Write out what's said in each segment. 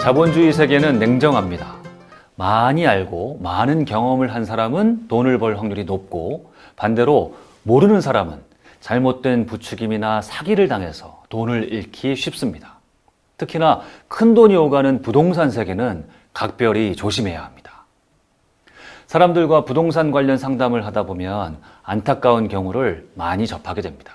자본주의 세계는 냉정합니다. 많이 알고 많은 경험을 한 사람은 돈을 벌 확률이 높고, 반대로 모르는 사람은 잘못된 부추김이나 사기를 당해서 돈을 잃기 쉽습니다. 특히나 큰 돈이 오가는 부동산 세계는 각별히 조심해야 합니다. 사람들과 부동산 관련 상담을 하다 보면 안타까운 경우를 많이 접하게 됩니다.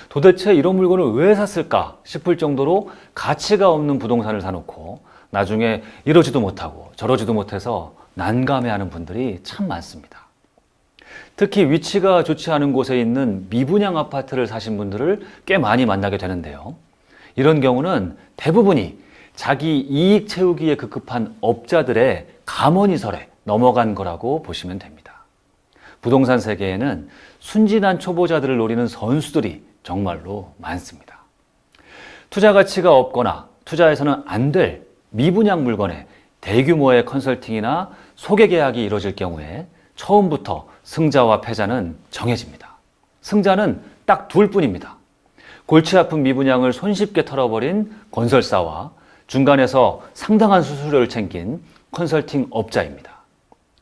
도대체 이런 물건을 왜 샀을까 싶을 정도로 가치가 없는 부동산을 사놓고 나중에 이러지도 못하고 저러지도 못해서 난감해하는 분들이 참 많습니다. 특히 위치가 좋지 않은 곳에 있는 미분양 아파트를 사신 분들을 꽤 많이 만나게 되는데요. 이런 경우는 대부분이 자기 이익 채우기에 급급한 업자들의 감언이설에 넘어간 거라고 보시면 됩니다. 부동산 세계에는 순진한 초보자들을 노리는 선수들이 정말로 많습니다. 투자 가치가 없거나 투자해서는 안 될 미분양 물건에 대규모의 컨설팅이나 소개 계약이 이루어질 경우에 처음부터 승자와 패자는 정해집니다. 승자는 딱 둘 뿐입니다. 골치 아픈 미분양을 손쉽게 털어버린 건설사와 중간에서 상당한 수수료를 챙긴 컨설팅 업자입니다.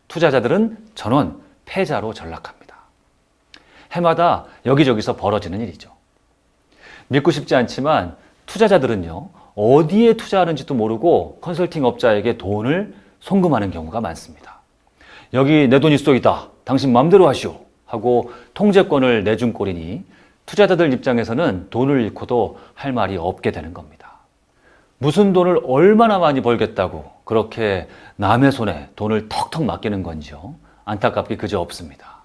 투자자들은 전원 패자로 전락합니다. 해마다 여기저기서 벌어지는 일이죠. 믿고 싶지 않지만 투자자들은요, 어디에 투자하는지도 모르고 컨설팅 업자에게 돈을 송금하는 경우가 많습니다. 여기 내 돈이 쏘이다. 당신 마음대로 하시오. 하고 통제권을 내준 꼴이니 투자자들 입장에서는 돈을 잃고도 할 말이 없게 되는 겁니다. 무슨 돈을 얼마나 많이 벌겠다고 그렇게 남의 손에 돈을 턱턱 맡기는 건지요. 안타깝게 그저 없습니다.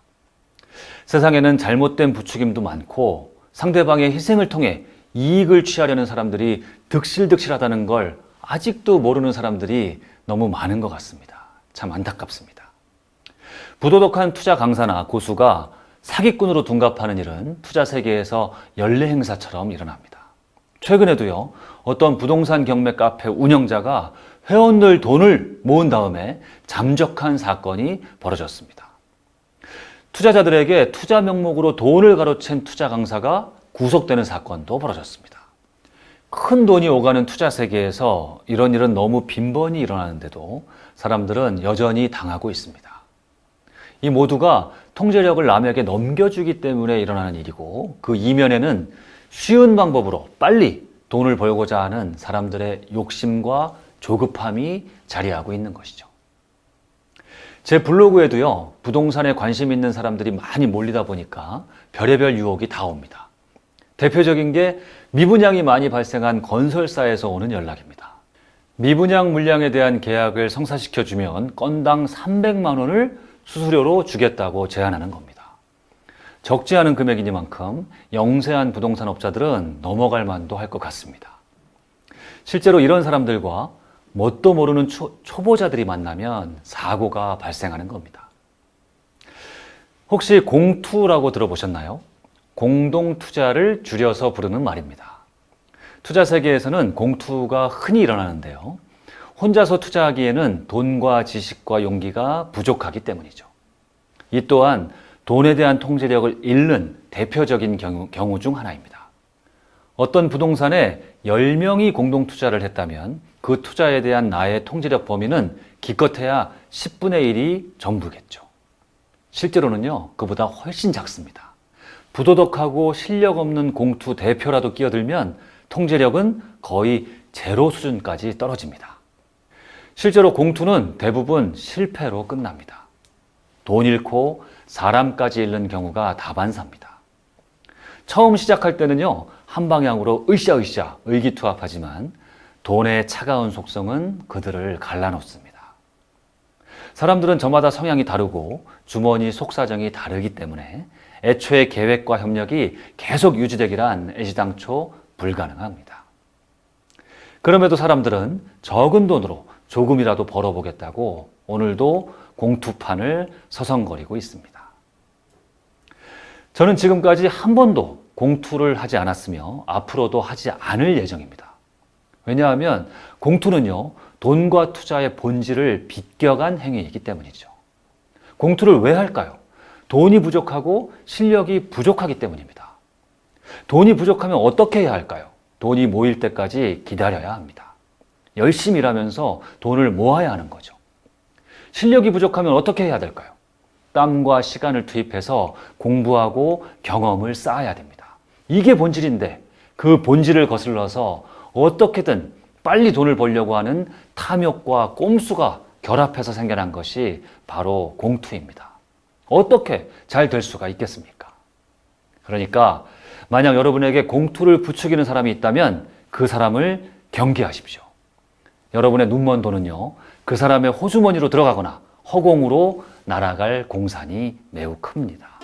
세상에는 잘못된 부추김도 많고 상대방의 희생을 통해 이익을 취하려는 사람들이 득실득실하다는 걸 아직도 모르는 사람들이 너무 많은 것 같습니다. 참 안타깝습니다. 부도덕한 투자 강사나 고수가 사기꾼으로 둔갑하는 일은 투자 세계에서 연례 행사처럼 일어납니다. 최근에도요, 어떤 부동산 경매 카페 운영자가 회원들 돈을 모은 다음에 잠적한 사건이 벌어졌습니다. 투자자들에게 투자 명목으로 돈을 가로챈 투자 강사가 구속되는 사건도 벌어졌습니다. 큰 돈이 오가는 투자 세계에서 이런 일은 너무 빈번히 일어나는데도 사람들은 여전히 당하고 있습니다. 이 모두가 통제력을 남에게 넘겨주기 때문에 일어나는 일이고, 그 이면에는 쉬운 방법으로 빨리 돈을 벌고자 하는 사람들의 욕심과 조급함이 자리하고 있는 것이죠. 제 블로그에도요, 부동산에 관심 있는 사람들이 많이 몰리다 보니까 별의별 유혹이 다 옵니다. 대표적인 게 미분양이 많이 발생한 건설사에서 오는 연락입니다. 미분양 물량에 대한 계약을 성사시켜주면 건당 300만 원을 수수료로 주겠다고 제안하는 겁니다. 적지 않은 금액이니만큼 영세한 부동산 업자들은 넘어갈 만도 할 것 같습니다. 실제로 이런 사람들과 뭣도 모르는 초보자들이 만나면 사고가 발생하는 겁니다. 혹시 공투라고 들어보셨나요? 공동투자를 줄여서 부르는 말입니다. 투자 세계에서는 공투가 흔히 일어나는데요. 혼자서 투자하기에는 돈과 지식과 용기가 부족하기 때문이죠. 이 또한 돈에 대한 통제력을 잃는 대표적인 경우 중 하나입니다. 어떤 부동산에 10명이 공동투자를 했다면 그 투자에 대한 나의 통제력 범위는 기껏해야 10분의 1이 전부겠죠. 실제로는요, 그보다 훨씬 작습니다. 부도덕하고 실력 없는 공투 대표라도 끼어들면 통제력은 거의 제로 수준까지 떨어집니다. 실제로 공투는 대부분 실패로 끝납니다. 돈 잃고 사람까지 잃는 경우가 다반사입니다. 처음 시작할 때는요, 한 방향으로 으쌰으쌰 의기투합하지만 돈의 차가운 속성은 그들을 갈라놓습니다. 사람들은 저마다 성향이 다르고 주머니 속사정이 다르기 때문에 애초에 계획과 협력이 계속 유지되기란 애시당초 불가능합니다. 그럼에도 사람들은 적은 돈으로 조금이라도 벌어보겠다고 오늘도 공투판을 서성거리고 있습니다. 저는 지금까지 한 번도 공투를 하지 않았으며 앞으로도 하지 않을 예정입니다. 왜냐하면 공투는요, 돈과 투자의 본질을 비껴간 행위이기 때문이죠. 공투를 왜 할까요? 돈이 부족하고 실력이 부족하기 때문입니다. 돈이 부족하면 어떻게 해야 할까요? 돈이 모일 때까지 기다려야 합니다. 열심히 일하면서 돈을 모아야 하는 거죠. 실력이 부족하면 어떻게 해야 될까요? 땀과 시간을 투입해서 공부하고 경험을 쌓아야 됩니다. 이게 본질인데 그 본질을 거슬러서 어떻게든 빨리 돈을 벌려고 하는 탐욕과 꼼수가 결합해서 생겨난 것이 바로 공투입니다. 어떻게 잘 될 수가 있겠습니까? 그러니까 만약 여러분에게 공투를 부추기는 사람이 있다면 그 사람을 경계하십시오. 여러분의 눈먼 돈은요, 그 사람의 호주머니로 들어가거나 허공으로 날아갈 공산이 매우 큽니다.